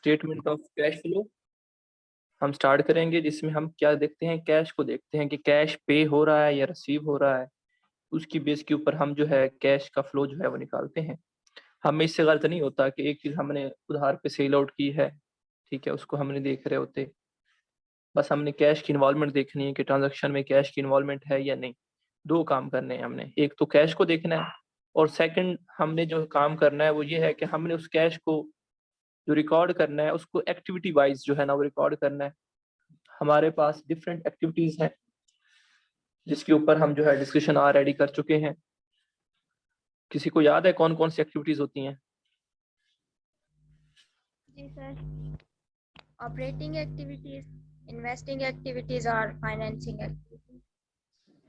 Statement of cash flow हम start करेंगे, जिसमें हम क्या देखते हैं, कैश को देखते हैं कि कैश पे हो रहा है या रिसीव हो रहा है। उसकी बेस के ऊपर हम जो है कैश का फ्लो जो है वो निकालते हैं। हमें इससे गलत नहीं होता कि एक चीज़ हमने उधार पे सेल आउट की है, ठीक है, उसको हम नहीं देख रहे होते। बस हमने कैश की इन्वॉल्वमेंट देखनी है कि ट्रांजैक्शन में कैश की इन्वॉल्वमेंट है या नहीं। दो काम करने हैं हमने, एक तो कैश को देखना है और सेकंड हमने जो काम करना है वो ये है कि हमने उस कैश को जो रिकॉर्ड करना है उसको एक्टिविटी वाइज जो है ना वो रिकॉर्ड करना है। हमारे पास डिफरेंट एक्टिविटीज हैं जिसके ऊपर हम जो है डिस्कशन ऑलरेडी कर चुके हैं। किसी को याद है कौन कौन सी एक्टिविटीज होती हैं? जी sir, operating activities, investing activities और फाइनेंसिंग एक्टिविटीज।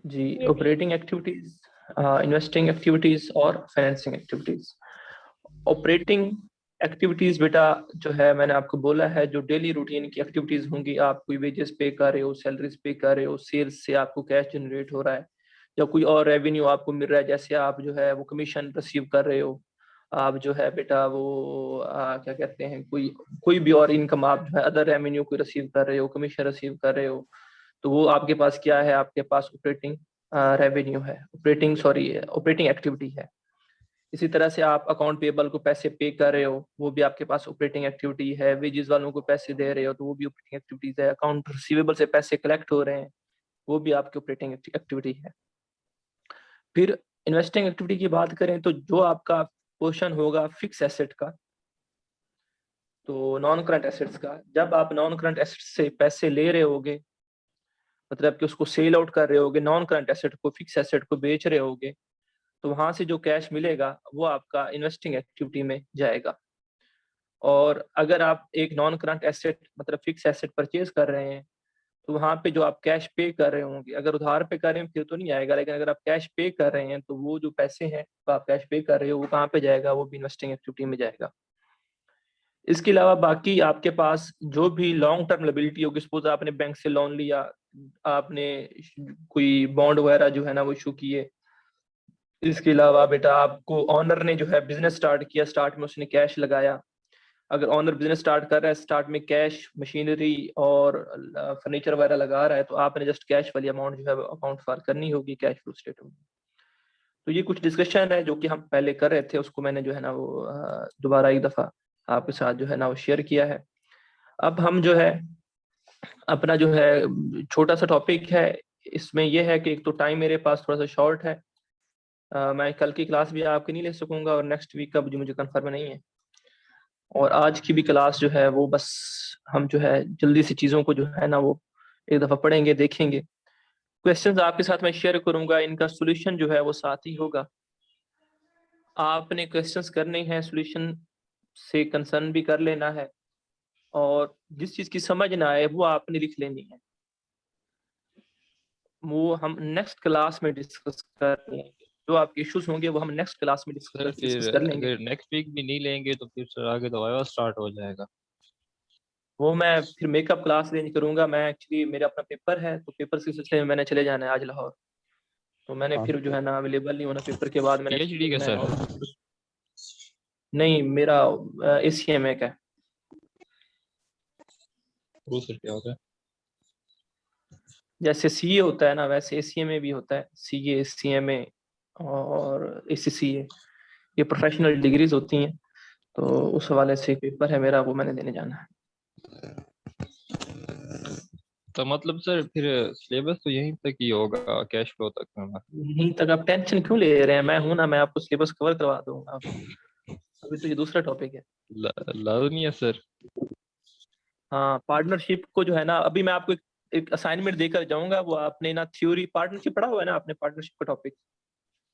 जी, ऑपरेटिंग एक्टिविटीज, इन्वेस्टिंग एक्टिविटीज और फाइनेंसिंग एक्टिविटीज। ऑपरेटिंग एक्टिविटीज बेटा जो है मैंने आपको बोला है, जो डेली रूटीन की एक्टिविटीज होंगी, आप कोई वेजेस पे कर रहे हो, सैलरीज पे कर रहे हो, सेल्स से आपको कैश जनरेट हो रहा है या कोई और रेवेन्यू आपको मिल रहा है, जैसे आप जो है वो कमीशन रिसीव कर रहे हो, आप जो है बेटा वो क्या कहते हैं, कोई कोई भी और इनकम आप जो है अदर रेवेन्यू को रिसीव कर रहे हो, कमीशन रिसीव कर रहे हो, तो वो आपके पास क्या है, आपके पास ऑपरेटिंग रेवेन्यू है, ऑपरेटिंग एक्टिविटी है। इसी तरह से आप अकाउंट पेबल को पैसे पे कर रहे हो, वो भी आपके पास ऑपरेटिंग एक्टिविटी है। वेजेस वालों को पैसे दे रहे हो तो वो भी ऑपरेटिंग एक्टिविटीज है। अकाउंट रिसीवेबल से पैसे कलेक्ट हो रहे हैं, वो भी आपकी ऑपरेटिंग एक्टिविटी है। फिर इन्वेस्टिंग एक्टिविटी की बात करें तो जो आपका पोर्शन होगा फिक्स एसेट का, तो नॉन करंट एसेट्स का, जब आप नॉन करंट एसेट्स से पैसे ले रहे होगे, मतलब कि उसको सेल आउट कर रहे होगे, नॉन करंट एसेट को, फिक्स एसेट को बेच रहे होगे, तो वहां से जो कैश मिलेगा वो आपका इन्वेस्टिंग एक्टिविटी में जाएगा। और अगर आप एक नॉन करंट एसेट मतलब फिक्स एसेट परचेज कर रहे हैं, तो वहां पे जो आप कैश पे कर रहे होंगे, अगर उधार पे कर रहे हैं फिर तो नहीं आएगा, लेकिन अगर आप कैश पे कर रहे हैं तो वो जो पैसे हैं तो आप कैश पे कर रहे हो वो कहाँ पे जाएगा, वो भी इन्वेस्टिंग एक्टिविटी में जाएगा। इसके अलावा बाकी आपके पास जो भी लॉन्ग टर्म लायबिलिटी होगी, सपोज आपने बैंक से लोन लिया, आपने कोई बॉन्ड वगैरह जो है ना वो इशू किए, इसके अलावा बेटा आपको ऑनर ने जो है बिजनेस स्टार्ट किया, स्टार्ट में उसने कैश लगाया। अगर ऑनर बिजनेस स्टार्ट कर रहा है, स्टार्ट में कैश, मशीनरी और फर्नीचर वगैरह लगा रहा है, तो आपने जस्ट कैश वाली अमाउंट जो है अकाउंट फार करनी होगी कैश फ्लो स्टेटमेंट। तो ये कुछ डिस्कशन है जो कि हम पहले कर रहे थे, उसको मैंने जो है ना वो दोबारा एक दफा आपके साथ जो है ना वो शेयर किया है। अब हम जो है अपना जो है छोटा सा टॉपिक है, इसमें यह है कि एक तो टाइम मेरे पास थोड़ा सा शॉर्ट है, मैं कल की क्लास भी आपकी नहीं ले सकूंगा और नेक्स्ट वीक का भी मुझे कंफर्म नहीं है, और आज की भी क्लास जो है वो बस हम जो है जल्दी से चीज़ों को जो है ना वो एक दफ़ा पढ़ेंगे, देखेंगे। क्वेश्चंस आपके साथ मैं शेयर करूंगा, इनका सॉल्यूशन जो है वो साथ ही होगा। आपने क्वेश्चंस करने हैं, सॉल्यूशन से कंसर्न भी कर लेना है, और जिस चीज़ की समझ ना आए वो आपने लिख लेनी है, वो हम नेक्स्ट क्लास में डिस्कस कर लेंगे। जो आपके इश्यूज होंगे वो हम नेक्स्ट क्लास में सर डिस्कस फिर कर लेंगे। अगर नेक्स्ट वीक भी नहीं लेंगे तो फिर सर आगे तो वाइवा स्टार्ट हो जाएगा। वो मैं फिर मेकअप क्लास अरेंज करूंगा। मैं एक्चुअली मेरा अपना पेपर है, तो पेपर के सिलसिले में मैंने चले जाना है आज लाहौर, तो मैंने फिर जो है ना अवेलेबल नहीं होना, पेपर के बाद मैंने पीएचडी का निकलना है। सर? और नहीं, मेरा ACMA का है। वो सर क्या होता है? जैसे CA होता है ना, वैसे ACMA भी होता है, CA, CMA और ACCA, ये प्रोफेशनल डिग्रीज होती हैं। तो उस हवाले से पेपर है मेरा, वो मैंने देने जाना है। तो मतलब सर फिर सिलेबस तो यहीं तक ही होगा, कैश फ्लो तक में? यहीं तक आप टेंशन क्यों ले रहे हैं, मैं हूं ना, मैं आपको सिलेबस कवर करवा दूंगा। अभी तो ये दूसरा टॉपिक है। लाजमी है सर। हाँ, पार्टनरशिप को जो है ना, अभी मैं आपको एक असाइनमेंट देकर जाऊंगा, वो आपने ना थ्योरी पार्टनरशिप पढ़ा हुआ है ना आपने, पार्टनरशिप का टॉपिक?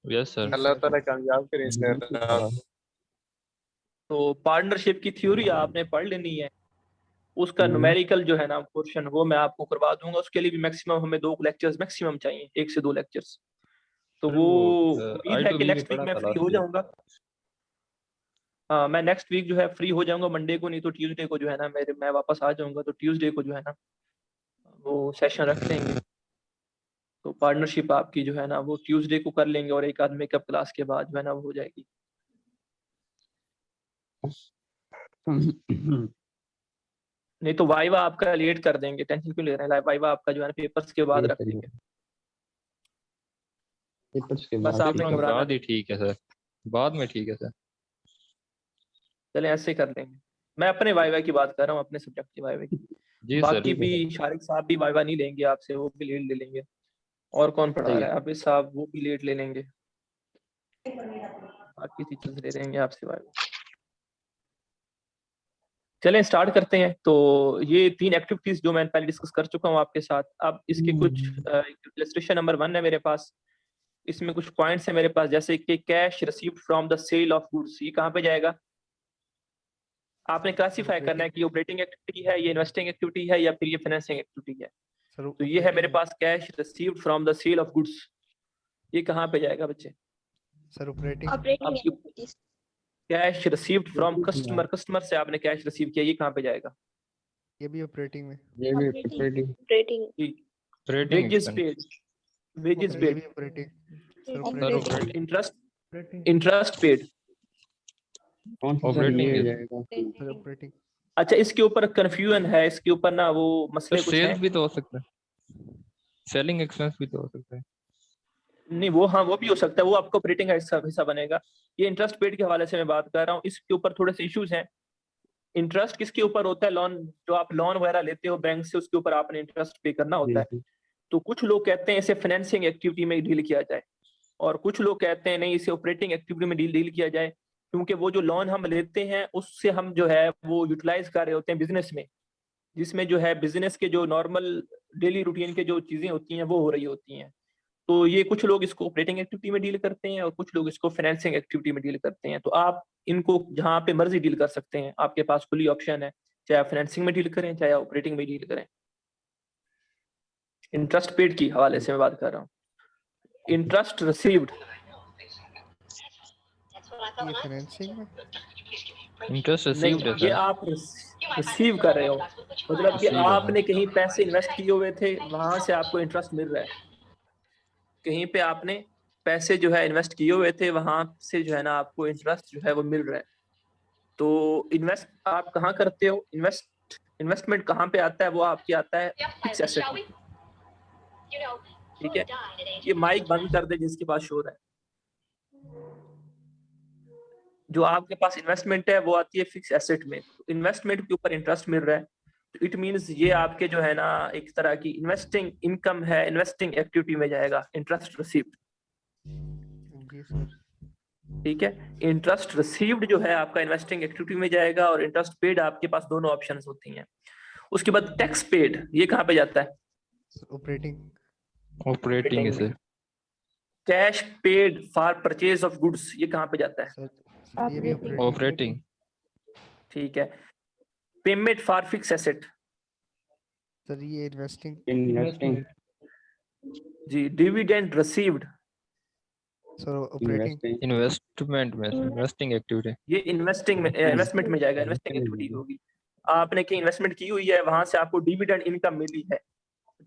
Yes sir. अल्लाह ताला कामयाब करे सर। तो पार्टनरशिप की थ्योरी आपने पढ़ लेनी है, उसका हम्म। न्यूमेरिकल जो है ना पोर्शन वो मैं आपको करवा दूंगा। उसके लिए भी मैक्सिमम हमें 2 लेक्चर्स मैक्सिमम चाहिए, 1 से 2 लेक्चर्स। तो सर वो वो उम्मीद आई है टू कि बी में नेक्स्ट वीक पढ़ा मैं था फ्री लास्ट हो ईयर। जाऊंगा। हाँ, मैं नेक्स्ट वीक जो है फ्री हो जाऊंगा, मंडे को, नहीं तो ट्यूसडे को जो है ना मैं वापस आ जाऊंगा, तो ट्यूसडे को जो है ना वो सेशन रख लेंगे। तो पार्टनरशिप आपकी जो है ना वो ट्यूसडे को कर लेंगे, और एक आध मेकअप क्लास के बाद जो है ना वो हो जाएगी। नहीं तो वाइवा आपका लेट कर देंगे, टेंशन क्यों ले रहे हैं, वाइवा आपका जो है पेपर्स के बाद ये रख करिए। देंगे। पेपर्स के बस बाद आपने पेपर के घबराना बाद ही नहीं। ठीक है सर, बाद में ठीक है सर। चले ऐसे कर लेंगे। मैं अपने वाइवा की बात कर रहा हूँ, अपने सब्जेक्ट की वाइवा की। जी सर। बाकी ठीक है भी शारिक साहब भी वाइवा नहीं लेंगे आपसे, वो भी लेट ले लेंगे। और कौन पढ़ा सही रहा है। है, अभी साहब वो भी लेट ले लेंगे। बाकी टीचर्स ले लेंगे आपसे वाइवा। चलें स्टार्ट करते हैं। तो ये 3 एक्टिविटीज जो मैं पहले डिस्कस कर चुका हूँ आपके साथ। अब इसके कुछ इलस्ट्रेशन नंबर 1 है मेरे पास। इसमें कुछ पॉइंट्स है मेरे पास, जैसे कि cash received from the sale of goods, ये कहाँ पे जाएगा? आपने क्लासिफाई करना है कि ऑपरेटिंग एक्टिविटी है, ये इन्वेस्टिंग एक्टिविटी है, या फिर ये फाइनेंसिंग एक्टिविटी है। सर तो ये है मेरे पास cash received from the sale of goods, ये कहाँ पे जाएगा बच्चे? सर ऑपरेटिंग Operating आपकी activities. Cash received from customer, customer से आपने कैश रिसीव किया, ये कहाँ पे जाएगा? ये भी ऑपरेटिंग में। ये भी Operating. Operating. Operating. Operating wages paid, wages ये पेड, भी operating. Sir Operating. Operating. Interest, interest paid. कौन सा सर Operating ये है। जाएगा? Sir operating. अच्छा, इसके ऊपर कंफ्यूजन है, इसके ऊपर ना वो सर मसले कुछ सेल्स हैं। भी तो हो सकता है, सेलिंग एक्सपेंस भी तो हो सकता है। नहीं वो, हाँ वो भी हो सकता है, वो आपको ऑपरेटिंग का हिस्सा बनेगा। ये इंटरेस्ट पेड के हवाले से मैं बात कर रहा हूँ, इसके ऊपर थोड़े से इश्यूज हैं। इंटरेस्ट किसके ऊपर होता है? लोन, जो आप लोन वगैरह लेते हो बैंक से, उसके ऊपर आपने इंटरेस्ट पे करना होता है। तो कुछ लोग कहते हैं इसे फाइनेंसिंग एक्टिविटी में डील किया जाए, और कुछ लोग कहते हैं नहीं, इसे ऑपरेटिंग एक्टिविटी में डील किया जाए, क्योंकि वो जो लोन हम लेते हैं उससे हम जो है वो यूटिलाइज कर रहे होते हैं बिजनेस में, जिसमें जो है बिजनेस के जो नॉर्मल डेली रूटीन के जो चीजें होती हैं वो हो रही होती हैं। तो ये कुछ लोग इसको ऑपरेटिंग एक्टिविटी में डील करते हैं और कुछ लोग इसको फाइनेंसिंग एक्टिविटी में डील करते हैं। तो आप इनको जहां पे मर्जी डील कर सकते हैं, आपके पास खुली ऑप्शन है, चाहे आप फाइनेंसिंग में डील करें चाहे ऑपरेटिंग में डील करें। इंटरेस्ट पेड की हवाले से मैं बात कर रहा हूँ। इंटरेस्ट रिसीव्ड, ये फाइनेंसिंग में। इंटरेस्ट नहीं रिसीव्ड है ये सर। आप रिसीव कर रहे हो, मतलब कि Receive है। आपने कहीं पैसे इन्वेस्ट किए हुए थे, वहां से आपको इंटरेस्ट मिल रहा है। कहीं पे आपने पैसे जो है इन्वेस्ट किए हुए थे, वहां से जो है ना आपको इंटरेस्ट जो है वो मिल रहा है। तो इन्वेस्ट आप कहाँ करते हो? इन्वेस्टमेंट कहाँ पे आता है? वो आपकी आता है फिक्स एसेट में। ठीक है, ये माइक बंद कर दे जिसके पास शोर है। जो आपके पास इन्वेस्टमेंट है वो आती है फिक्स एसेट में। इन्वेस्टमेंट के ऊपर इंटरेस्ट मिल रहा है, तो इट मींस ये आपके जो है ना एक तरह की इन्वेस्टिंग इनकम है, इन्वेस्टिंग एक्टिविटी में जाएगा इंटरेस्ट रिसीव्ड। जी सर। ठीक है, इंटरेस्ट रिसीव्ड जो है आपका इन्वेस्टिंग एक्टिविटी में जाएगा, और इंटरेस्ट पेड आपके पास दोनों ऑप्शंस होती हैं। उसके बाद टैक्स पेड, ये कहाँ पे जाता है? ऑपरेटिंग। ऑपरेटिंग है sir. Cash paid for purchase of goods, ये कहाँ पे जाता है? सर ये भी Operating. ऑपरेटिंग। ठीक है, payment for fix asset, sir ये इन्वेस्टिंग। इन्वेस्टिंग। जी। Dividend received, sir operating. Investment में, इन्वेस्टिंग एक्टिविटी। ये इन्वेस्टिंग में, इन्वेस्टमेंट में जाएगा, इन्वेस्टिंग एक्टिविटी होगी। आपने कहीं इन्वेस्टमेंट की हुई है, वहां से आपको डिविडेंड इनकम मिली है,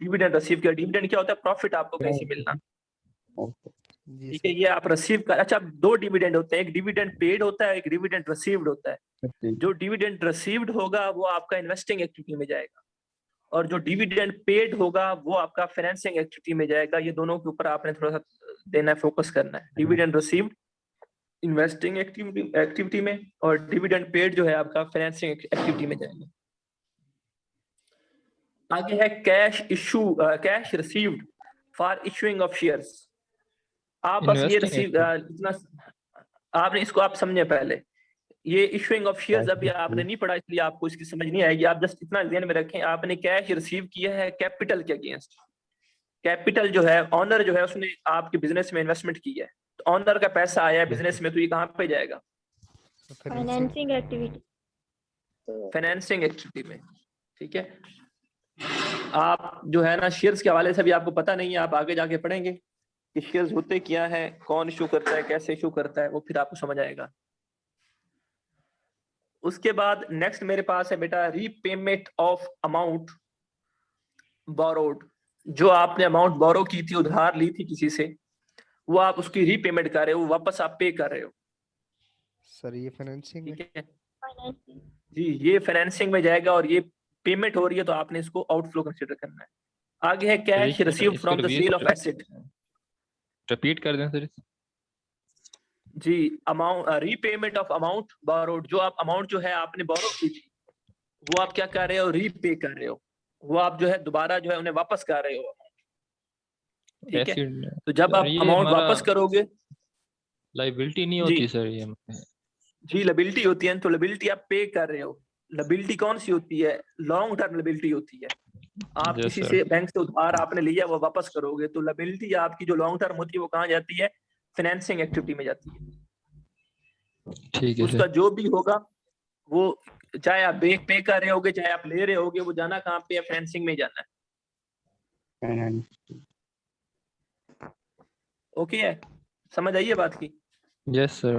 डिविडेंड रिसीव किया। डिविडेंड क्या होता है? प्रॉफिट आपको कहीं से मिलना। जी ठीक है, सर। ये आप रिसीव कर। अच्छा, 2 डिविडेंड होते हैं, एक डिविडेंड पेड होता है, एक डिविडेंड रिसीव्ड होता है। जो डिविडेंड रिसीव्ड होगा वो आपका इन्वेस्टिंग एक्टिविटी में जाएगा, और जो डिविडेंड पेड होगा वो आपका फाइनेंसिंग एक्टिविटी में जाएगा। ये दोनों के ऊपर आपने थोड़ा सा देना है, फोकस करना है। डिविडेंड रिसीव्ड इन्वेस्टिंग एक्टिविटी में, और डिविडेंड पेड जो है आपका फाइनेंसिंग एक्टिविटी में जाएगा। आगे है cash issue, cash received for issuing of shares. आप बस ये Investing रिसीव इतना आपने इसको आप समझे पहले। ये इशूइंग ऑफ शेयर्स अभी आपने नहीं पढ़ा, इसलिए आपको इसकी समझ नहीं आएगी। आप जस्ट इतना ध्यान में रखें, आपने कैश रिसीव किया है कैपिटल के अगेंस्ट। कैपिटल जो है, ऑनर जो है उसने आपके बिजनेस में इन्वेस्टमेंट की है, तो ऑनर का पैसा आया है बिजनेस में, तो ये कहाँ पे जाएगा? Financing activity. फाइनेंसिंग एक्टिविटी में। ठीक है, आप जो है ना शेयर्स के हवाले से भी आपको पता नहीं है, आप आगे जाके पढ़ेंगे कि शेयर्स होते क्या है, कौन इशू करता है, कैसे इशू करता है, वो फिर आपको समझ आएगा। उसके बाद नेक्स्ट मेरे पास है बेटा रीपेमेंट ऑफ अमाउंट बोरोड। जो आपने अमाउंट बोरो की थी, उधार ली थी किसी से, वो आप उसकी रीपेमेंट कर रहे हो, वापस आप पे कर रहे हो। सर ये फाइनेंसिंग में। ठीक है Financing. जी, ये फाइनेंसिंग में जाएगा, और ये पेमेंट हो रही है तो आपने इसको आउटफ्लो कंसीडर करना है। आगे है कैश सर, रिसीव इसको from the sale of asset. Repeat कर दें सर। जी, amount repayment of amount borrowed, जो आप अमाउंट जो है आपने बोरो की थी वो आप क्या कर रहे हो, रीपे कर रहे हो, वो आप जो है दोबारा जो है उन्हें वापस कर रहे हो। ठीक है, तो जब आप ये अमाउंट हमारा वापस करोगे, लाइबिलिटी नहीं जी होती सर ये। जी लायबिलिटी होती है, तो लायबिलिटी आप पे कर रहे हो। लायबिलिटी कौन सी होती है, लॉन्ग टर्म लायबिलिटी होती है। आप Yes, किसी sir. से बैंक से उधार आपने लिया वो वापस करोगे, तो लायबिलिटी आपकी जो लॉन्ग टर्म होती है वो कहाँ जाती है, फाइनेंसिंग एक्टिविटी में जाती है। ठीक है उसका सर। जो भी होगा वो, चाहे आप बैंक पे कर रहे होगे चाहे आप ले रहे होगे, वो जाना कहाँ पे है, फाइनेंसिंग में जाना है। फाइनेंस। ओके है, समझ आई है बात की। Yes sir.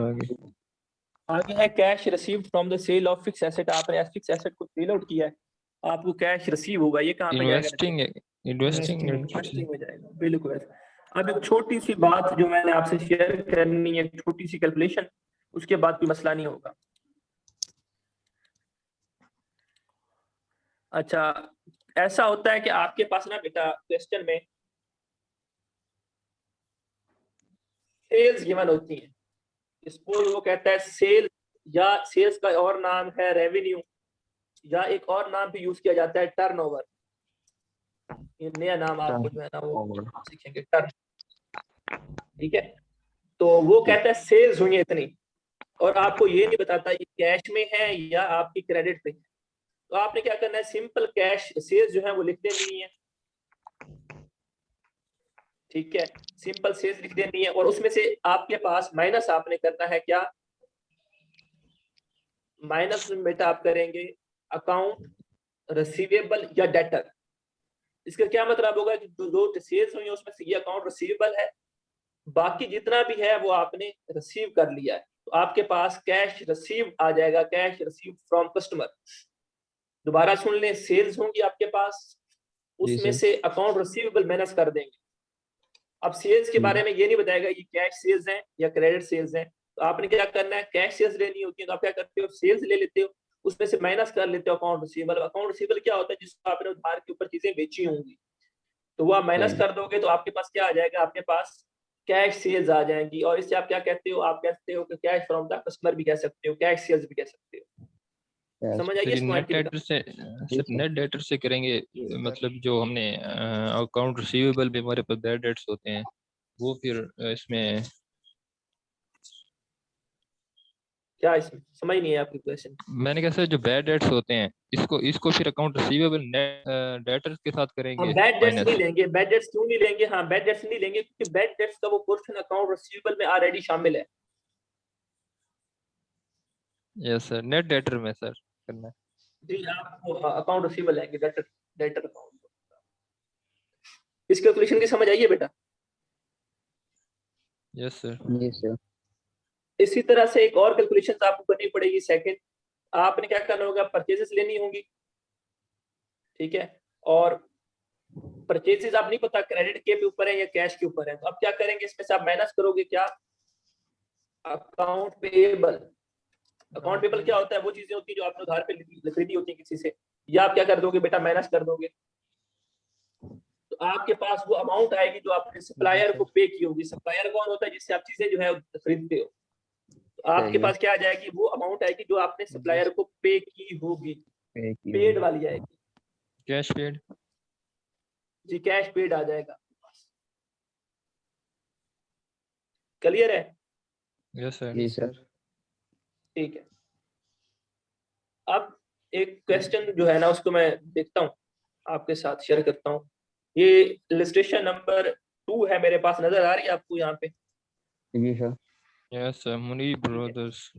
आगे है cash receive from the sale of fix asset. आपने फिक्स एसेट को सेल आउट किया है, आपको कैश रिसीव होगा, ये कहाँ पे जाएगा, इन्वेस्टिंग इन्वेस्टिंग में जाएगा। बिल्कुल। अब एक छोटी सी बात जो मैंने आपसे शेयर करनी है, छोटी सी कैलकुलेशन, उसके बाद कोई मसला नहीं होगा। अच्छा, ऐसा होता है कि आपके पास ना बेटा क्वेश्चन में सेल्स गिवन होती है। सपोज वो कहता है सेल, या सेल्स का और नाम है रेवेन्यू, या एक और नाम भी यूज किया जाता है टर्नओवर। ये नया नाम आपको जो है ना वो सीखेंगे, टर्न। ठीक है, तो वो कहता है सेल्स हुई है इतनी, और आपको ये नहीं बताता ये कैश में है या आपकी क्रेडिट पे है। तो आपने क्या करना है, सिंपल कैश सेल्स जो है वो लिख देनी है। ठीक है, सिंपल सेल्स लिख देनी है, और उसमें से आपके पास माइनस आपने करना है क्या, माइनस में बेटा आप करेंगे अकाउंट रिसीवेबल या डेटर। इसका क्या मतलब होगा कि जो सेल्स हुई है उसमें से ये अकाउंट रिसीवेबल है, बाकी जितना भी है वो आपने रिसीव कर लिया है, तो आपके पास कैश रिसीव आ जाएगा, कैश रिसीव फ्रॉम कस्टमर। दोबारा सुन लें, सेल्स होंगी आपके पास, उसमें से अकाउंट रिसीवेबल माइनस कर देंगे। अब सेल्स के बारे में ये नहीं बताएगा ये कैश सेल्स हैं या क्रेडिट सेल्स हैं, तो आपने क्या करना है, कैश सेल्स लेनी होती है तो आप क्या करते हो, सेल्स ले लेते हो, उसमें से माइनस कर लेते हो अकाउंट रिसीवेबल। अकाउंट रिसीवेबल क्या होता है, जिसको आपने उधार के ऊपर चीजें बेची होंगी, तो वो आप माइनस कर दोगे तो आपके पास क्या आ जाएगा, आपके पास कैश सेल्स आ जाएंगी। और इससे आप क्या कहते हो, आप कहते हो कि कैश फ्रॉम द कस्टमर भी कह सकते हो, कैश सेल्स भी कह सकते हो। समझ आइए, नेट डेटर से, नेट डेटर से करेंगे, मतलब जो हमने अकाउंट रिसीवेबल में हमारे पास बैड डेट्स होते हैं वो फिर इसमें क्या, इसमें समझ नहीं है आपकी क्वेश्चन। मैंने कहा सर जो बैड डेट्स होते हैं इसको फिर अकाउंट रिसीवेबल डेटर्स के साथ करेंगे। हम बैड डेट्स नहीं लेंगे, बैड डेट्स क्यों नहीं लेंगे, हाँ बैड डेट्स नहीं लेंगे क्योंकि बैड डेट्स का वो पोर्शन अकाउंट रिसीवेबल में ऑलरेडी शामिल है। यस सर, नेट डेटर में सर करना है। जी, आप अकाउंट रिसीवेबल लेंगे, डेटर अकाउंट। इस कैलकुलेशन की समझ आई है बेटा? Yes sir. Yes sir. इसी तरह से एक और कैलकुलेशन आपको करनी पड़ेगी। सेकंड, आपने क्या करना होगा, परचेजेस लेनी होंगी। ठीक है, और परचेजेस आप नहीं पता क्रेडिट के ऊपर है या कैश के ऊपर है, तो अब क्या करेंगे, इसमें से आप माइनस करोगे क्या, अकाउंट पेएबल। अकाउंट पेएबल क्या होता है, वो चीजें होती है जो आपने उधार पे खरीदी होती है किसी से, या आप क्या कर दोगे बेटा, माइनस कर दोगे। तो आपके पास वो अमाउंट आएगी जो आपने सप्लायर को पे की होगी। सप्लायर कौन होता है, जिससे आप चीजें जो है खरीदते हो। तो आपके पास क्या आ जाएगी, वो अमाउंट आएगी जो आपने सप्लायर को पे की होगी, पेड वाली आएगी, कैश पेड। जी कैश पेड आ जाएगा। क्लियर है? Yes sir. जी सर। ठीक है, अब एक क्वेश्चन जो है ना उसको मैं देखता हूँ, आपके साथ शेयर करता हूँ। ये इलस्ट्रेशन नंबर 2 है मेरे पास, नजर आ रही है आपको यहाँ पे? जी sir. Yes sir. Muneeb brothers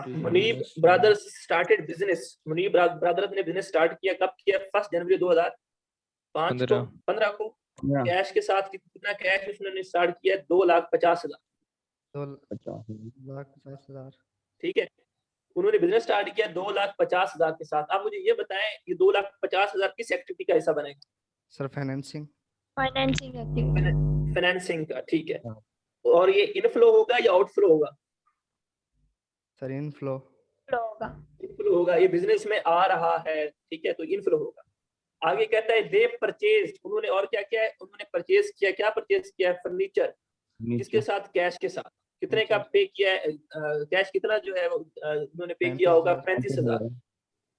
Muneeb brothers started business. Muneeb brothers ने बिजनेस स्टार्ट किया, कब किया, 1 जनवरी 2005 को, 15 को। कैश के साथ कितना कैश उसने स्टार्ट किया, 2,50,000। 2,50,000। ठीक है, उन्होंने बिजनेस स्टार्ट किया 2,50,000 के साथ। आप मुझे ये बताएं ये 2,50,000 किस एक्टिविटी का हिस्सा बनेगा? Sir financing activity. फाइनेंसिंग का। ठीक है, और ये इनफ्लो होगा या आउटफ्लो होगा? Sir inflow. इनफ्लो होगा। इनफ्लो होगा, ये बिजनेस में आ रहा है, ठीक है, तो इनफ्लो होगा। आगे कहता है दे परचेज, उन्होंने और क्या किया है, उन्होंने परचेज किया, क्या परचेज किया है, फर्नीचर, किसके साथ, कैश के साथ। कितने का पे किया है, कैश कितना जो है उन्होंने पे किया होगा, 35,000।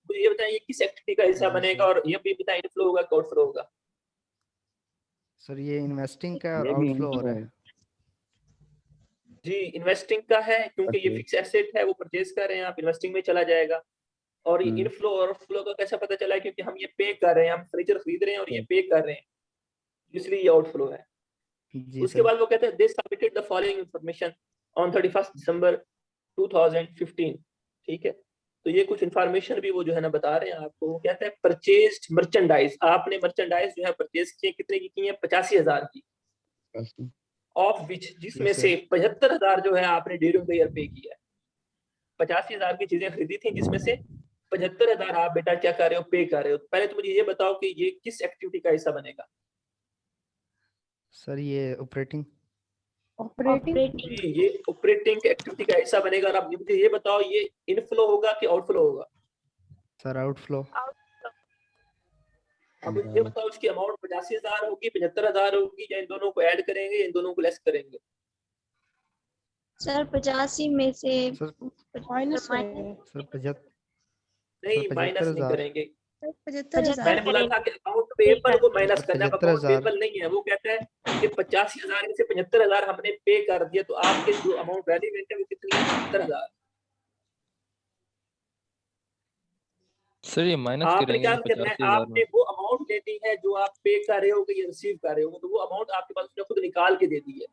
तो ये बताइए किस एक्टिविटी का हिस्सा बनेगा, और ये भी बताइए इनफ्लो होगा कि आउटफ्लो होगा। सर ये इन्वेस्टिंग का ये भी आउटफ्लो हो रहा है। inflow जी इन्वेस्टिंग का है, क्योंकि ये Purchase. फिक्स एसेट है, वो परचेज कर रहे हैं आप, इन्वेस्टिंग में चला जाएगा। और ये इनफ्लो और आउटफ्लो का कैसा पता चला है, क्योंकि हम ये पे कर रहे हैं, हम फर्नीचर खरीद रहे हैं और ये पे कर रहे हैं, इसलिए ये आउटफ्लो है। जी उसके सर। बाद वो कहते हैं they submitted the following information on 31 दिसंबर 2015, ठीक है। तो ये कुछ इंफॉर्मेशन भी वो जो है ना बता रहे हैं आपको। वो कहता है परचेज्ड मर्चेंडाइज, आपने मर्चेंडाइज जो है परचेज किए, कितने की है, 85,000 की। person. ऑफ विच, जिसमें सर। से 75,000 जो है आपने ड्यूरिंग द ईयर पे किया है। 85,000 की चीजें खरीदी थी, जिसमें से 75,000 आप बेटा क्या कर रहे हो, पे कर रहे हो। पहले तो मुझे ये बताओ कि ये किस एक्टिविटी का हिस्सा बनेगा। सर ये ऑपरेटिंग। ऑपरेटिंग जी ये ऑपरेटिंग एक्टिविटी का हिस्सा बनेगा। और आप मुझे ये बताओ ये इनफ्लो होगा कि आउटफ्लो होगा। Sir outflow. अब ये बताओ इसकी अमाउंट 85,000 होगी, 75,000 होगी, या इन दोनों को ऐड करेंगे, इन दोनों को लेस करेंगे। सर 85 में से सर माइनस सर नहीं माइनस नहीं 75,000। करेंगे। 75,000 मैंने बोला था कि अकाउंट पेएबल को माइनस करना है, अकाउंट 75,000। पेएबल नहीं है। वो कहता है कि 85,000 में से 75,000 हमने पे कर दिया, तो आपके जो अमाउंट रेलिवेंट है वो कितनी है, 75,000। सर ये माइनस आपने करेंगे क्या ना करना है, 85,000 आपने में। वो अमाउंट लेनी है जो आप पे कर रहे हो या रिसीव कर रहे हो, तो वो अमाउंट आपके पास उसने खुद निकाल के दे दी है।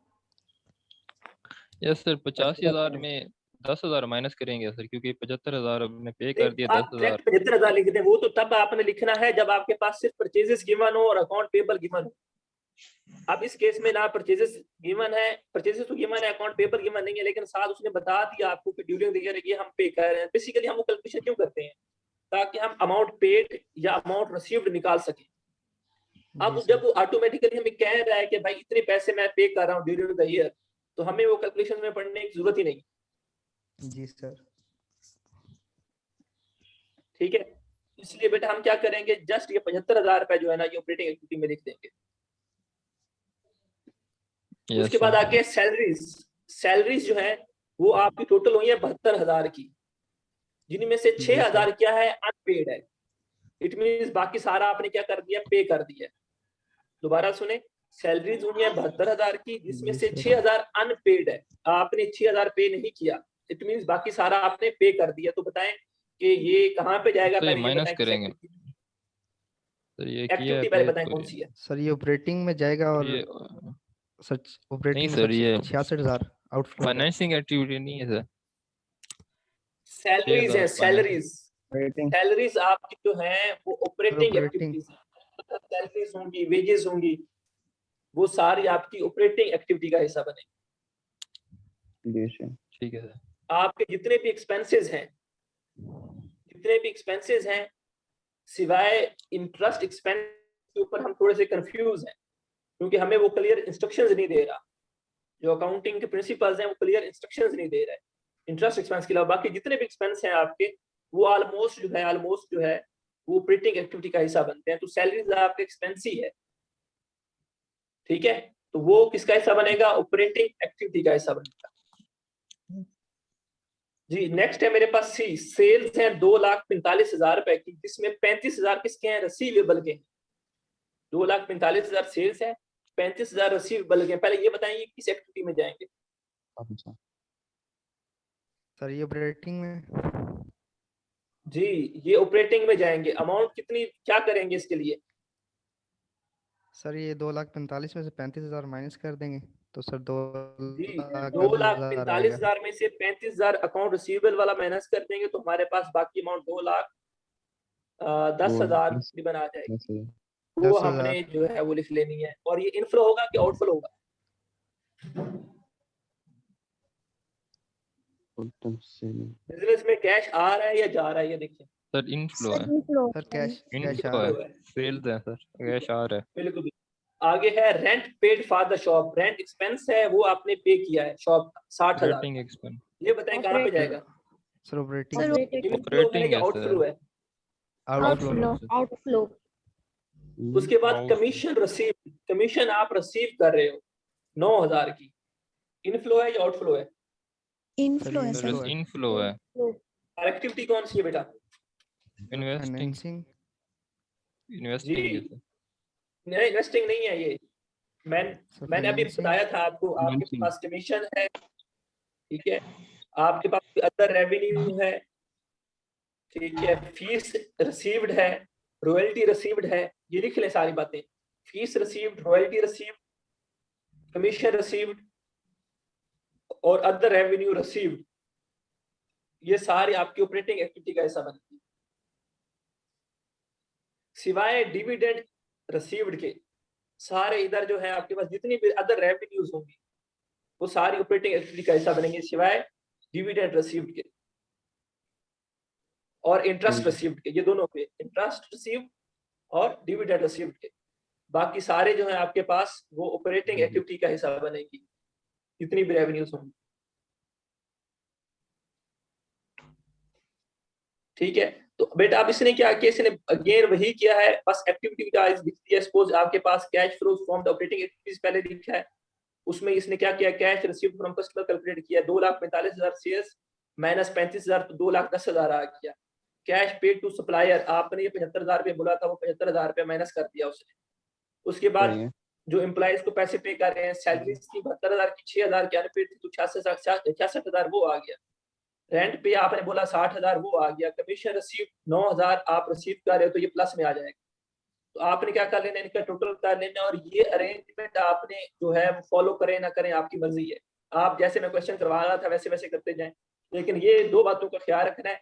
यस सर 85,000 में 10,000 माइनस करेंगे सर, क्योंकि 75,000 हमने पे कर दिया। आप 10,000 डायरेक्ट 75,000 लिख दें, वो तो तब आपने लिखना है जब आपके पास सिर्फ परचेजेस गिवन हो और अकाउंट पेबल गिवन हो। अब इस केस में ना परचेजेस गिवन है, परचेजेस तो गिवन है, अकाउंट पेबल गिवन नहीं है, लेकिन साथ उसने बता दिया आपको कि ड्यूरिंग द ईयर ये हम पे कर रहे हैं। बेसिकली हम वो कैलकुलेशन क्यों करते हैं, ताकि हम अमाउंट पेड या अमाउंट रिसीव्ड निकाल सकें। अब जी जब सर। वो ऑटोमेटिकली हमें कह रहा है कि भाई इतने पैसे मैं पे कर रहा हूँ ड्यूरिंग द ईयर, तो हमें वो कैलकुलेशन में पढ़ने की जरूरत ही नहीं। जी सर। ठीक है, इसलिए बेटा हम क्या करेंगे, जस्ट ये 75,000 रुपए जो है ना ये ऑपरेटिंग एक्टिविटी में लिख देंगे। यस उसके बाद सर। आगे सैलरीज, सैलरीज जो है वो आपकी टोटल हुई है 72,000 की, जिनमें से जी 6,000 क्या है, अनपेड है। इट मींस बाकी सारा आपने क्या कर दिया, पे कर दिया। दोबारा सुने, सैलरीज हुई है 72,000 की, जिसमें जी से सर। 6,000 अनपेड है, आपने 6,000 पे नहीं किया। इट मींस बाकी सारा आपने पे कर दिया। तो बताएं कि ये कहाँ पे जाएगा, तो ये पहले ये माइनस बताएं किस करेंगे। एक्टिविटी, सर ये किया है एक्टिविटी पे पहले बताएं तो कौन सी है। सर ये ऑपरेटिंग में जाएगा, और ये सर नहीं ऑपरेटिंग में सर, ये 66,000 आउटफ्लो है। फाइनेंसिंग एक्टिविटी नहीं है सर। सैलरीज है, 6,000 फाइनेंसिंग। सैलरीज। Rating. सैलरीज आपकी जो है वो ऑपरेटिंग ऑपरेटिंग। एक्टिविटीज है। सैलरीज होंगी, वेजेस होंगी, वो सारी आपकी ऑपरेटिंग एक्टिविटी का हिस्सा बनेगी। जी सर। ठीक है सर। आपके जितने भी एक्सपेंसेस हैं, जितने भी एक्सपेंसेस हैं सिवाय इंटरेस्ट एक्सपेंस के ऊपर हम थोड़े से कंफ्यूज हैं, क्योंकि हमें वो क्लियर इंस्ट्रक्शंस नहीं दे रहा। जो अकाउंटिंग के प्रिंसिपल्स हैं वो क्लियर इंस्ट्रक्शंस नहीं दे रहे। इंटरेस्ट एक्सपेंस के अलावा बाकी जितने भी एक्सपेंस हैं आपके, वो ऑलमोस्ट जो है वो ऑपरेटिंग एक्टिविटी का हिस्सा बनते हैं। तो सैलरीज आपके एक्सपेंस ही है, ठीक है, तो वो किसका हिस्सा बनेगा, ऑपरेटिंग एक्टिविटी का हिस्सा बनेगा। जी नेक्स्ट है मेरे पास सी, सेल्स है 2,45,000 रुपए की, जिसमें 35,000 किसके हैं, रिसीवेबल के हैं। 2,45,000 सेल्स है, 35,000 रिसीवेबल के हैं। पहले ये बताइए किस एक्टिविटी में जाएंगे। अच्छा। सर ये ऑपरेटिंग में। जी ये ऑपरेटिंग में जाएंगे। अमाउंट कितनी क्या करेंगे इसके लिए, सर ये 2,45,000 में से 35,000 माइनस कर देंगे, तो सर जी 2,45,000 आएगा। 2,45,000 में से 35,000 अकाउंट रिसीवेबल वाला माइनस कर देंगे, तो हमारे पास बाकी अमाउंट 2,10,000 तकरीबन आ जाएगी। 10,000. वो 10,000। हमने जो है वो लिख लेनी है। और ये इनफ्लो होगा कि आउटफ्लो होगा, Total sale. बिजनेस में कैश आ रहा है या जा रहा है, ये देखिए। सर इनफ्लो है। सर कैश आ इनफ्लो रहा है, है। सेल्स है सर, कैश आ रहा है। बिल्कुल। आगे है rent paid for the shop, rent expense है वो आपने पे किया है शॉप का 60,000। Operating expense. ये बताएं कहाँ पे जाएगा। सर ऑपरेटिंग सर इनफ्लो है ऑपरेटिंग या है आउटफ्लो है? आउटफ्लो आउटफ्लो उसके बाद Outflow. कमीशन रिसीव, कमीशन आप रिसीव कर रहे हो 9,000 की, इनफ्लो है या आउटफ्लो है? इनफ्लो है सर सर इनफ्लो है। और एक्टिविटी कौन सी है बेटा? इन्वेस्टिंग फाइनेंसिंग इन्वेस्टिंग है जी सर। नहीं, इन्वेस्टिंग नहीं है ये। मैंने अभी फाइनेंसिंग बताया था आपको, आपके Financing. पास कमीशन है, ठीक है, आपके पास अदर रेवेन्यू है, ठीक है, फीस रिसीव्ड है, रॉयल्टी रिसीव्ड है, ये लिख लें सारी बातें, fees received, royalty received, commission received और अदर रेवेन्यू रिसीव्ड, ये सारी आपकी ऑपरेटिंग एक्टिविटी का हिस्सा बनती है। सिवाय डिविडेंड रिसीव्ड के सारे इधर जो है आपके पास जितनी भी अदर रेवेन्यूज होंगी वो सारी ऑपरेटिंग एक्टिविटी का हिस्सा बनेंगे, सिवाय डिविडेंड रिसीव्ड के और इंटरेस्ट रिसीव्ड के, ये दोनों पे, इंटरेस्ट रिसीव्ड और डिविडेंड रिसीव्ड के, बाकी सारे जो है आपके पास वो ऑपरेटिंग एक्टिविटी का हिस्सा बनेगी जितनी भी रेवेन्यूज होंगी, ठीक है। तो बेटा अब इसने क्या किया, इसने अगेन वही किया है, बस एक्टिविटी वाइज लिख दिया। सपोज आपके पास cash flow from the operating activities पहले लिखा है, उसमें इसने क्या किया, cash received from customer calculate किया, 2,45,000 शेयर्स माइनस 35,000 तो 2,10,000 आ गया। कैश पेड टू सप्लायर, आपने ये 75,000 रुपये बोला था, वो 75,000 रुपये माइनस कर दिया उसने। उसके बाद जो एम्प्लॉइज को पैसे पे कर रहे हैं, सैलरीज की 72,000 की 6,000 की अनपेड थी तो 66,000 वो आ गया। रेंट पे आपने बोला 60,000 वो आ गया। कमीशन रिसीव 9,000 आप रिसीव कर रहे हो तो ये प्लस में आ जाएगा। तो आपने क्या कर लेना, इनका टोटल कर लेना और ये अरेंजमेंट आपने जो है फॉलो करें ना करें आपकी मर्जी है। आप जैसे मैं क्वेश्चन करवा रहा था वैसे वैसे करते जाएं, लेकिन ये दो बातों का ख्याल रखना है।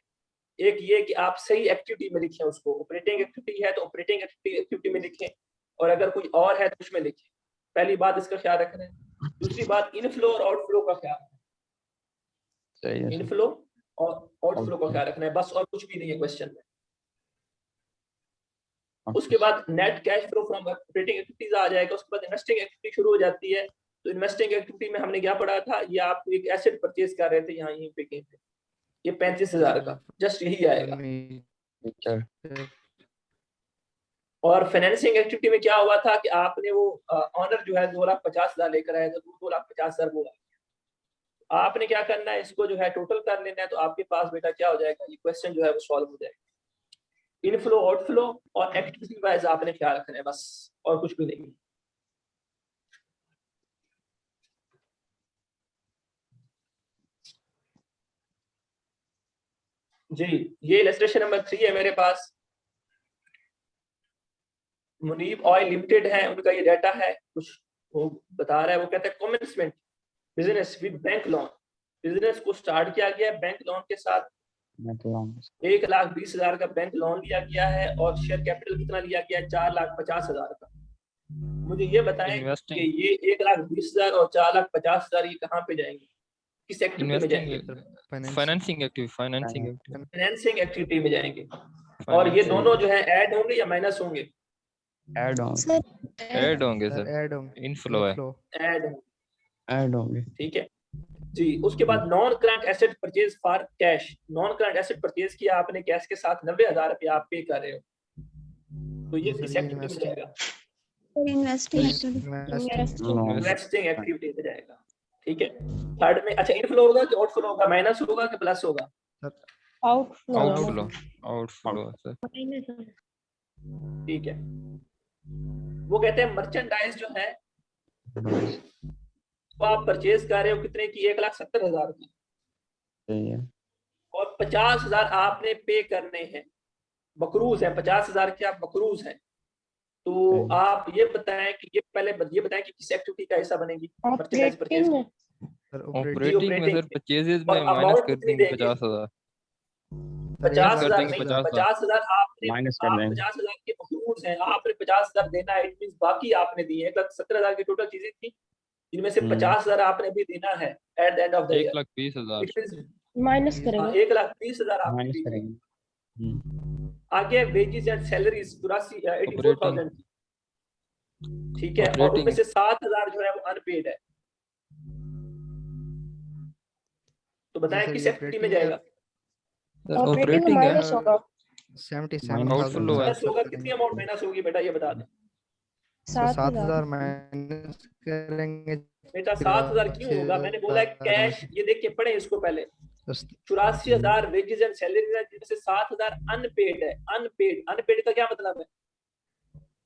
एक ये कि आप सही एक्टिविटी में लिखें उसको, ऑपरेटिंग एक्टिविटी है तो ऑपरेटिंग एक्टिविटी में लिखें और अगर कोई और है तो उसमें लिखें। पहली बात इसका ख्याल रखना है। दूसरी बात इनफ्लो और आउटफ्लो का ख्याल, इनफ्लो और आउटफ्लो का ख्याल रखना है, बस और कुछ भी नहीं है क्वेश्चन में। उसके बाद net cash flow from operating activities आ जाएगा। उसके बाद इन्वेस्टिंग एक्टिविटी शुरू हो जाती है। तो इन्वेस्टिंग एक्टिविटी में हमने क्या पढ़ा था, ये आप एक एसेट परचेज कर रहे थे यहाँ यहीं पे कहीं पे, ये 35,000 का जस्ट यही आएगा। और फाइनेंसिंग एक्टिविटी में क्या हुआ था कि आपने वो ऑनर जो है 2,50,000 लेकर आया था, 2,50,000 वो आपने क्या करना है, इसको जो है टोटल कर लेना है। तो आपके पास बेटा क्या हो जाएगा, ये क्वेश्चन जो है वो सॉल्व हो जाएगा। इनफ्लो आउटफ्लो और एक्टिविटी वाइज आपने ख्याल रखना है बस, और कुछ भी नहीं। जी ये इलस्ट्रेशन नंबर 3 है मेरे पास। मुनीब ऑयल लिमिटेड है, उनका ये डाटा है, कुछ वो बता रहा है। वो कहता है commencement business with bank loan, business को स्टार्ट किया गया बैंक लोन के साथ। 1,20,000 का बैंक लोन लिया गया है और शेयर कैपिटल कितना लिया गया है, 4,50,000 का। मुझे ये बताएं कि ये 1,20,000 और 4,50,000 ये कहाँ पे जाएंगे, किस एक्टिविटी में जाएंगे? फाइनेंसिंग एक्टिविटी में जाएंगे। और ये दोनों जो है ऐड होंगे या माइनस होंगे? ऐड होंगे सर, इनफ्लो है, ऐड होंगे, ठीक है जी। उसके बाद non current asset purchase for cash, non current asset purchase किया आपने कैश के साथ, 90,000 रुपये आप पे कर रहे हो, तो ये किस एक्टिविटी में जाएगा? इन्वेस्टिंग एक्टिविटी में जाएगा, ठीक है। थर्ड में अच्छा इनफ्लो होगा कि आउटफ्लो होगा, माइनस होगा कि प्लस होगा? आउटफ्लो सर, ठीक है। वो कहते हैं मर्चेंडाइज जो है वो आप परचेज कर रहे हो कितने की, 1,70,000 की, और 50,000 आपने पे करने हैं, बकरूज है 50,000 के, आप बकरूज हैं। तो आप ये बताएं कि ये पहले ये बताएं कि किस एक्टिविटी का हिस्सा बनेगी मर्चेंडाइज परचेज? ऑपरेटिंग में सर परचेजेस में माइनस कर देंगे 50,000। 50,000 नहीं, 50,000 आपने माइनस कर देंगे। 50,000 के बकरूज हैं, आपने 50,000 देना है, इट मींस बाकी आपने दिए 1,70,000 की टोटल चीजें थी, इनमें से 50,000 आपने भी देना है at the end of the year. 1,20,000 minus करेंगे, 1,20,000 आपने माइनस दी है। करेंगे। आगे वेजेस एंड सैलरीज 84,000 की, ठीक है, और उनमें से 7,000 जो है वो अनपेड है। तो बताएं किस एक्टिविटी में जाएगा? ऑपरेटिंग ऑपरेटिंग है, माइनस होगा 77,000 Outflow है। माइनस होगा, कितनी अमाउंट माइनस होगी बेटा ये बता दें। तो 7,000 7,000 माइनस करेंगे बेटा 7,000 क्यों होगा? मैंने बोला कैश, ये देख के पढ़े इसको पहले। 84,000 वेजेस एंड सैलरी है, जिनमें से 7,000 अनपेड है। अनपेड, अनपेड का क्या मतलब है?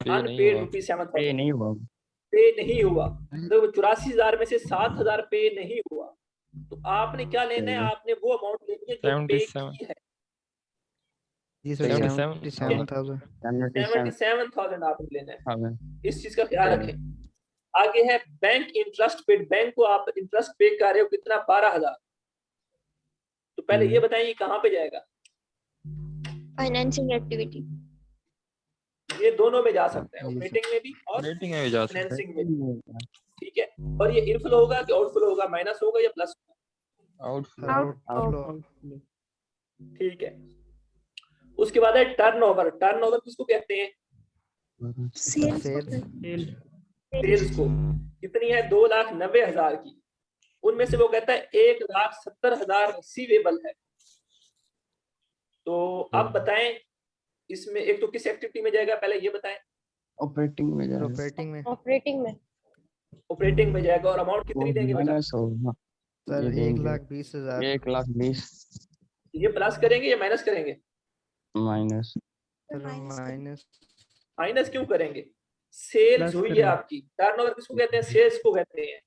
पे नहीं अनपेड हुआ। रुपीज पे 7,000 नहीं हुआ। पे नहीं हुआ। तो 84,000 में से 7,000 पे नहीं हुआ, तो आपने क्या लेना है? आपने वो अमाउंट लेनी है जो पे 77 की है। जी सर 77,000 77,000 77,000 आपने लेना है। हाँ इस चीज का ख्याल रखें। आगे है बैंक इंटरेस्ट पेड। बैंक को आप इंटरेस्ट पे कर रहे हो कितना? 12,000। तो पहले ये बताइए कहाँ पे जाएगा? Financing activity. ये दोनों में जा सकता है, जी सर। ऑपरेटिंग में भी और रेटिंग में भी जा सकते हैं। फाइनेंसिंग में भी। ठीक है, और ये इनफ्लो होगा कि आउटफ्लो होगा? माइनस होगा या प्लस होगा? आउटफ्लो आउटफ्लो ठीक है। उसके बाद है टर्नओवर। टर्नओवर किसको कहते हैं? सेल्स सेल्स को। कितनी है? 2,90,000 की। उनमें से वो कहता है 1,70,000 रिसीवेबल है। तो अब बताएं इसमें एक तो किस एक्टिविटी में जाएगा, पहले ये बताएं। ऑपरेटिंग में जाएगा। ऑपरेटिंग में ऑपरेटिंग में ऑपरेटिंग में जाएगा। और अमाउंट कितनी देंगे बेटा? माइनस होगा। सर ये देंगे 1,20,000 1,20,000 ये प्लस करेंगे या माइनस करेंगे? माइनस। सर माइनस माइनस क्यों करेंगे? सेल्स प्लस हुई है करेंगे। आपकी। टर्नओवर किसको कहते हैं? सेल्स को कहते हैं।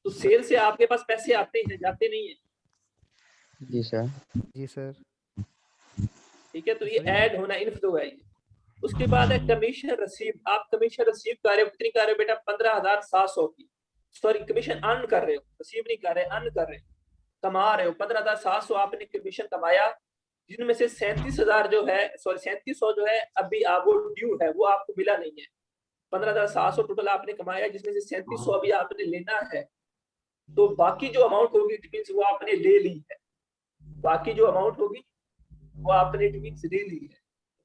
तो सेल से आपके पास पैसे आते हैं, जाते नहीं है। जी सर। जी सर ठीक है, तो ये ऐड होना इनफ्लो है ये। उसके बाद है कमीशन रिसीव। आप कमीशन रिसीव कर रहे हो, कितनी कर रहे हो बेटा? 15,700 की। सॉरी, कमीशन अर्न कर रहे हो, रिसीव नहीं कर रहे, अर्न कर रहे हो, कमा रहे हो। 15,700 आपने कमीशन कमाया, जिनमें से 37,000 जो है, सॉरी 3700 जो है अभी आप वो ड्यू है, वो आपको मिला नहीं है। 15,700 टोटल आपने कमाया, जिसमें से 3700 अभी आपने लेना है। तो बाकी जो अमाउंट होगी इट मींस वो आपने ले ली है। बाकी जो अमाउंट होगी वो आपने इट मींस ले ली है।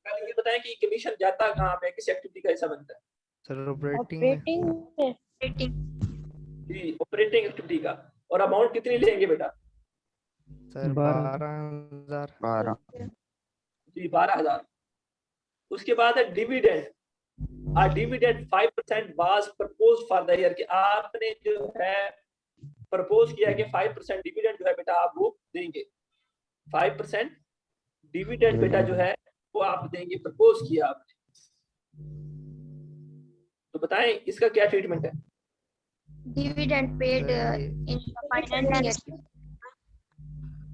पहले ये बताएं कि कमीशन जाता कहाँ पे, किस एक्टिविटी का हिस्सा बनता है? सर ऑपरेटिंग में ऑपरेटिंग जी, ऑपरेटिंग एक्टिविटी का। और अमाउंट कितनी लेंगे बेटा? सर 12,000 12 जी 12,000। उसके बाद है dividend. Dividend 5% was propose for the year, कि आपने जो है प्रपोज किया कि 5% डिविडेंड जो है बेटा आप वो देंगे। 5% डिविडेंड बेटा जो है वो आप देंगे, प्रपोज किया आपने। तो बताएं इसका क्या ट्रीटमेंट है? Dividend paid in financing.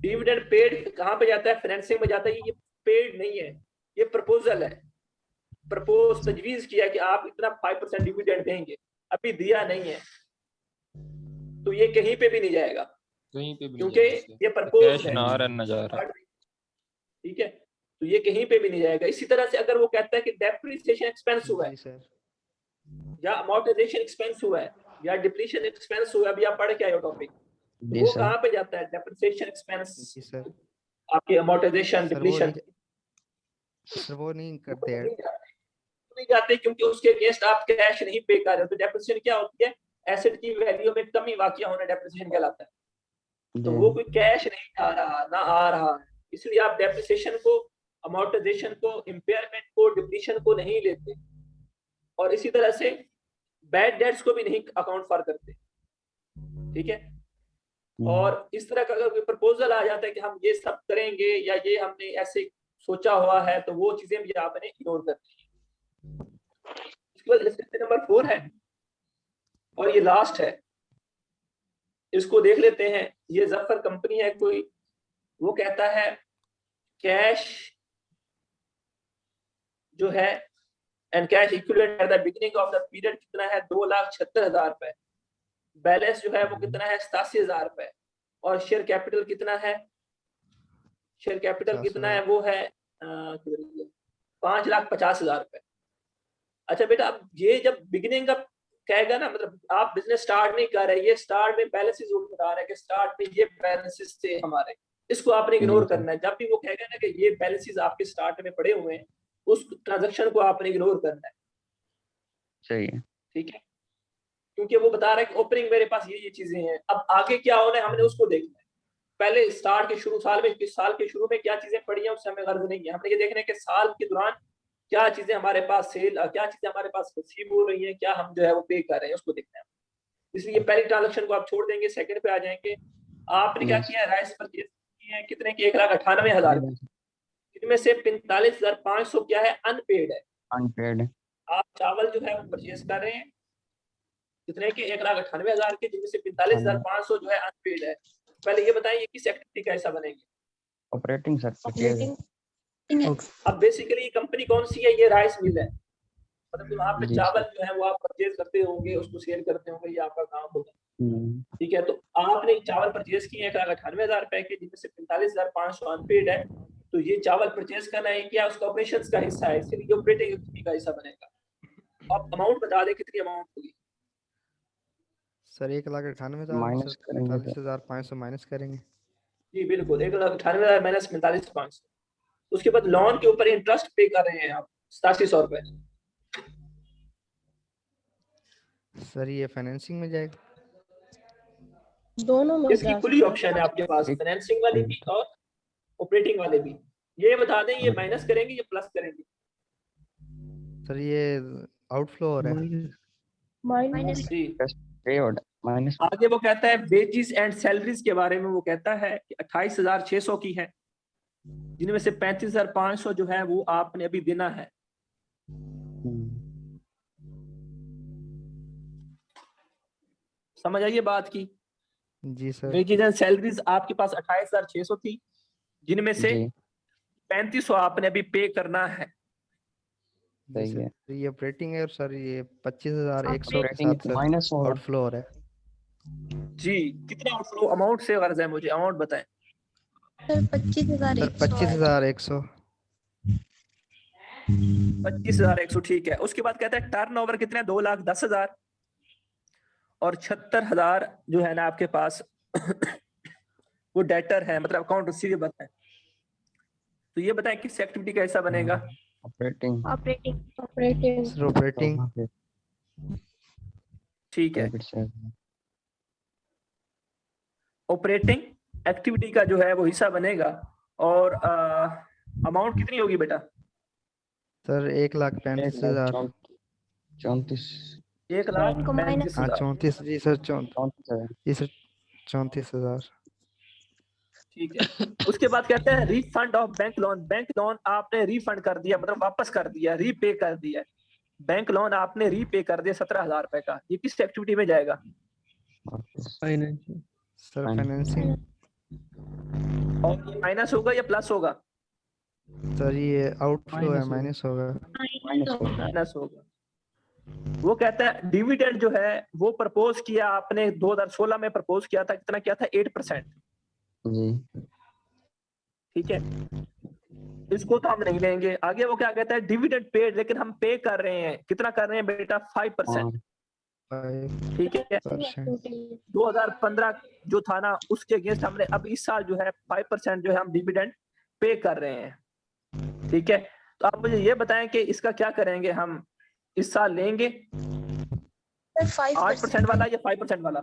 Dividend paid कहाँ पे जाता है? फाइनेंसिंग में जाता है। ये पेड नहीं है, ये प्रपोजल है। प्रपोज, तजवीज किया कि आप इतना 5% डिविडेंड देंगे, अभी दिया नहीं है, तो ये कहीं पे भी नहीं जाएगा, कहीं पे भी क्योंकि नहीं जाएगा। ये प्रपोज कैश है। ना आ रहा ना जा रहा। ठीक है, तो ये कहीं पे भी नहीं जाएगा। इसी तरह से अगर वो कहता है कि डेप्रिसिएशन एक्सपेंस हुआ है, जी सर या अमोर्टाइजेशन एक्सपेंस हुआ है, या डिप्लीशन एक्सपेंस हुआ है, अभी आप पढ़ के आए हो टॉपिक, जी वो सर। कहाँ पे जाता है? डेप्रिसिएशन एक्सपेंस, जी सर आपके अमोर्टाइजेशन, सर वो नहीं करते हैं। नहीं जाते क्योंकि उसके अगेंस्ट आप कैश नहीं पे कर रहे हो। तो डेप्रिसिएशन क्या होती है? एसेट की वैल्यू में कमी वाकया होना डेप्रिसिएशन कहलाता है। तो वो कोई कैश नहीं आ रहा ना आ रहा है, इसलिए आप डेप्रिसिएशन को, अमोर्टाइजेशन को, इम्पेयरमेंट को, डिप्लीशन को नहीं लेते। और इसी तरह से बैड डेट्स को भी नहीं अकाउंट फॉर करते। ठीक है, और इस तरह का अगर कोई प्रपोजल आ जाता है कि हम ये सब करेंगे या ये हमने ऐसे सोचा हुआ है, तो वो चीजें भी आपने इग्नोर करनी है। उसके बाद लिस्ट नंबर 4 है और ये लास्ट है, इसको देख लेते हैं। ये जफर कंपनी है कोई, वो कहता है कैश जो है and cash equivalent at the beginning of the period कितना है? 2,76,000 रुपए। बैलेंस जो है वो कितना है? 87,000 रुपए। और शेयर कैपिटल कितना है? शेयर कैपिटल कितना है? वो है 5,50,000 रुपए। अच्छा बेटा, अब ये जब बिगिनिंग का कहेगा ना, मतलब आप बिजनेस स्टार्ट नहीं कर रहे, ये स्टार्ट में बैलेंसेस बता रहा है कि स्टार्ट में ये बैलेंसेस थे हमारे, इसको आपने इग्नोर करना है। जब भी वो कहेगा ना कि ये बैलेंसेस आपके स्टार्ट में पड़े हुए हैं, उस ट्रांजैक्शन को आपने इग्नोर करना है। सही है। ठीक है, क्योंकि वो बता रहा है कि ओपनिंग मेरे पास ये चीजें हैं, अब आगे क्या होना है हमने उसको देखना है। पहले स्टार्ट के शुरू साल में, इस साल के शुरू में क्या चीजें पड़ी हैं उससे हमें गर्ज नहीं है। हमने ये देखना है कि साल के दौरान क्या चीजें हमारे पास सेल, क्या चीजें हमारे पास रिसीव हो रही हैं, क्या हम जो है वो पे कर रहे हैं, उसको देखना है। इसलिए पहली ट्रांजेक्शन को आप छोड़ देंगे, सेकंड पे आ जाएंगे। आपने क्या किया है, राइस परचेज किए हैं कितने की, 1,98,000, इनमें से 45,500 क्या है, अनपेड है। अनपेड। आप चावल जो है वो परचेज कर रहे हैं कितने के, 1,98,000 के, जिनमें से 45,500 जो है अनपेड है। पहले ये बताएं ये किस एक्टिविटी का हिस्सा बनेंगे? Operating sir purchase. अब बेसिकली कंपनी कौन सी है, ये राइस मिल है, मतलब वहाँ पे जी चावल जो है वो आप परचेज करते होंगे, उसको सेल करते होंगे, ये आपका काम होगा। ठीक है, तो आपने चावल परचेज किए 1,98,000 रुपए के, जिनमें से 45,500 अनपेड है। तो ये चावल परचेज करना है क्या उसका ऑपरेशंस का हिस्सा है, इसलिए ऑपरेटिंग एक्टिविटी का हिस्सा बनेगा। आप अमाउंट बता दें कितनी अमाउंट होगी? सर 1,98,000 माइनस करेंगे तो 45,500 माइनस करेंगे। जी बिल्कुल, 1,98,000 माइनस 45,500। उसके बाद लोन के ऊपर इंटरेस्ट पे कर रहे हैं आप 8700 रुपए। सर ये फाइनेंसिंग में जाएगा? दोनों में इसकी खुली ऑप्शन है आपके पास, फाइनेंसिंग वाले भी और ऑपरेटिंग वाले भी। ये बता दें ये माइनस करेंगे या प्लस करेंगे? सर ये आउटफ्लो हो रहा है। माइनस। जी, पेड माइनस। आगे वो कहता है वेजेस एंड सैलरीज के बारे में। वो कहता है कि 28,600 की है, जिनमें से 35,500 जो है वो आपने अभी देना है। समझ आइए बात की? जी सर। वेजेस एंड सैलरीज आपके पास 28,600 थी, जिनमें से जी 3500 आपने अभी पे करना है। जी सही है। सर ये ऑपरेटिंग है और सर ये 25,100 के ऑपरेटिंग साथ सर माइनस होगा। आउटफ्लो हो रहा है। जी, कितना आउटफ्लो, अमाउंट से गर्ज है मुझे, अमाउंट बताएं। Sir 25,100 sir 25,100। 25,100 ठीक है। उसके बाद कहता है टर्नओवर कितना है, 2,10,000 और 76,000 जो है ना आपके पास वो डेटर है, मतलब अकाउंट रिसीवेबल है। तो ये बताएं किस एक्टिविटी का हिस्सा बनेगा? Operating sir operating. ठीक है, ऑपरेटिंग एक्टिविटी का जो है वो हिस्सा बनेगा। और अमाउंट कितनी होगी बेटा? सर 1,35,000। 34। 1,35,000। हाँ 34 जी सर 34। जी सर 34,000। ठीक है। उसके बाद कहते हैं refund of bank loan. Bank loan आपने रिफंड कर दिया, मतलब वापस कर दिया, रीपे कर दिया। बैंक लोन आपने रीपे कर दिया 17,000 रुपए का। ये किस एक्टिविटी में जाएगा? फाइनेंशियल। Sir financing. और ये माइनस होगा या प्लस होगा? सर ये आउटफ्लो है, माइनस होगा। माइनस होगा। वो कहता है डिविडेंड जो है वो प्रपोज किया आपने 2016 में, प्रपोज किया था, कितना किया था? 8%। जी ठीक है, इसको तो हम नहीं लेंगे। आगे वो क्या कहता है, डिविडेंड पेड, लेकिन हम पे कर रहे हैं, कितना कर रहे हैं बेटा? 5%। ठीक है, 2015 जो था ना उसके अगेंस्ट हमने अब इस साल जो है 5% जो है हम डिविडेंड पे कर रहे हैं। ठीक है, तो आप मुझे ये बताएं कि इसका क्या करेंगे हम इस साल लेंगे? 8% वाला या 5% वाला?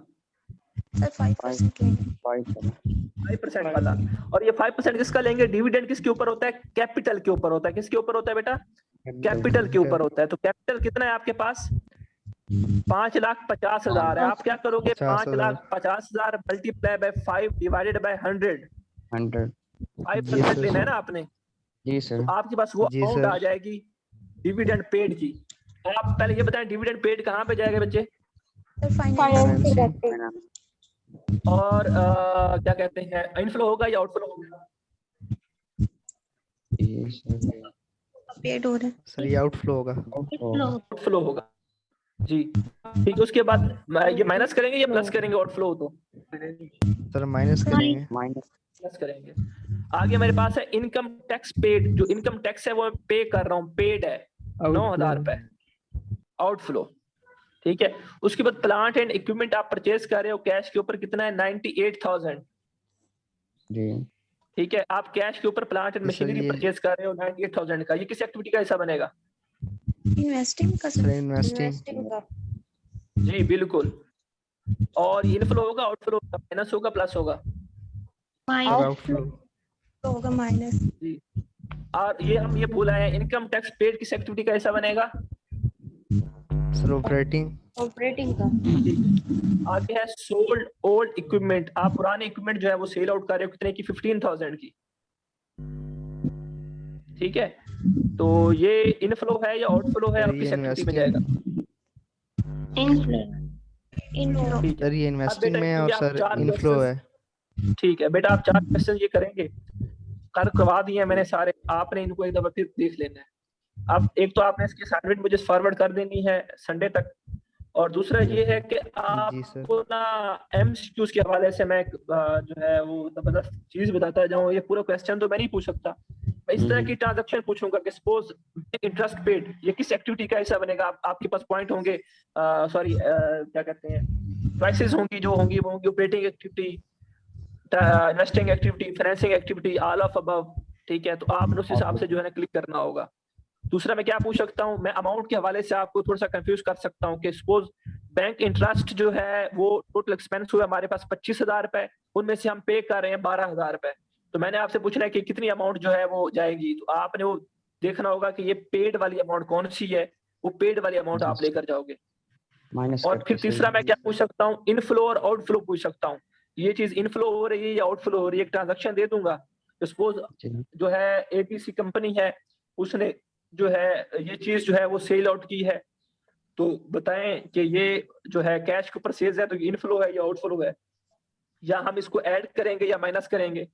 5% वाला। और ये 5% किसका लेंगे? डिविडेंड किसके ऊपर होता है? कैपिटल के ऊपर होता है। किसके ऊपर होता है बेटा? कैपिटल के ऊपर होता है। तो कैपिटल कितना है आपके पास? 5,50,000 है। आप क्या करोगे? 5,50,000 मल्टीप्लाई बाय 5 डिवाइडेड बाय 100। 5% लेना है ना आपने। जी सर। तो आपके पास वो अमाउंट आ जाएगी डिविडेंड पेड की। आप पहले ये बताएं डिविडेंड पेड कहाँ पे जाएगा बच्चे? और क्या कहते हैं, इनफ्लो होगा या आउटफ्लो होगा? पेड हो रहा है सर ये आउटफ्लो होगा। आउटफ्लो होगा जी। ठीक है, उसके बाद ये माइनस करेंगे या प्लस करेंगे? आउटफ्लो हो तो सर माइनस करेंगे। प्लस करेंगे। आगे मेरे पास है इनकम टैक्स पेड। जो इनकम टैक्स है वो पे कर रहा हूँ, पेड है 9,000 रुपए, आउटफ्लो। ठीक है, उसके बाद प्लांट एंड इक्विपमेंट आप परचेज कर रहे हो कैश के ऊपर, कितना है? 98,000। जी ठीक है, आप कैश के ऊपर प्लांट एंड मशीनरी परचेज कर रहे हो 98,000 का। ये किस एक्टिविटी का हिस्सा बनेगा? इन्वेस्टिंग का सर इन्वेस्टिंग। जी बिल्कुल। और इनफ्लो होगा, आउटफ्लो होगा, माइनस होगा, प्लस होगा? आउटफ्लो होगा माइनस। जी। और ये हम ये भूल आए, इनकम टैक्स पेड किस एक्टिविटी का हिस्सा बनेगा? सर ऑपरेटिंग ऑपरेटिंग का। आगे है सोल्ड ओल्ड इक्विपमेंट, आप पुराने इक्विपमेंट जो है वो सेल आउट कर रहे हो, कितने की? 15,000 की। ठीक है, तो ये इनफ्लो है या आउटफ्लो है, सर और ये किस एक्टिविटी में इन्वेस्टिंग जाएगा? इनफ्लो। ठीक है। सर ये अब इन्वेस्टिंग बेटा में है ये और आप सर 4 इनफ्लो है। क्वेश्चंस, ठीक है बेटा, आप 4 क्वेश्चन ये करेंगे, करवा दिए हैं मैंने सारे, आपने इनको एक दफा फिर देख लेना है। अब एक तो आपने इसकी असाइनमेंट मुझे फॉरवर्ड कर देनी है संडे तक, और दूसरा ये है कि जी सर। आपको ना एमसीक्यूज के हवाले से मैं जो है वो जबरदस्त चीज बताता जाऊं। ये पूरा क्वेश्चन तो मैं नहीं पूछ सकता, मैं इस तरह की ट्रांजैक्शन पूछूंगा कि सपोज इंटरेस्ट पेड, ये किस एक्टिविटी का हिस्सा बनेगा? आपके पास पॉइंट होंगे, सॉरी क्या कहते हैं, चॉइसेस होंगी, जो होंगी वो होंगी operating activity, investing activity, financing activity, all of above. ठीक है, तो आपने उस हिसाब से जो है ना क्लिक करना होगा। दूसरा मैं क्या पूछ सकता हूँ, मैं अमाउंट के हवाले से आपको थोड़ा सा कंफ्यूज कर सकता हूँ कि सपोज बैंक इंटरेस्ट जो है वो टोटल एक्सपेंस हुआ हमारे पास 25,000 रुपए, उनमें से हम पे कर रहे हैं 12,000 रुपए, तो मैंने आपसे पूछना है कि कितनी अमाउंट जो है वो जाएगी, तो आपने वो देखना होगा कि ये पेड वाली अमाउंट कौन सी है, वो पेड वाली अमाउंट आप लेकर जाओगे। माइनस और फिर तीसरा मैं क्या पूछ सकता हूँ, इनफ्लो और आउटफ्लो पूछ सकता हूँ, ये चीज इनफ्लो हो रही है या आउटफ्लो हो रही है। एक ट्रांजैक्शन दे दूंगा, सपोज जो है एबीसी कंपनी है, उसने जो है ये चीज जो है वो सेल आउट की है, तो बताएं कि ये जो है कैश के ऊपर सेल्स है, तो इनफ्लो है या आउटफ्लो है, या हम इसको ऐड करेंगे या माइनस करेंगे।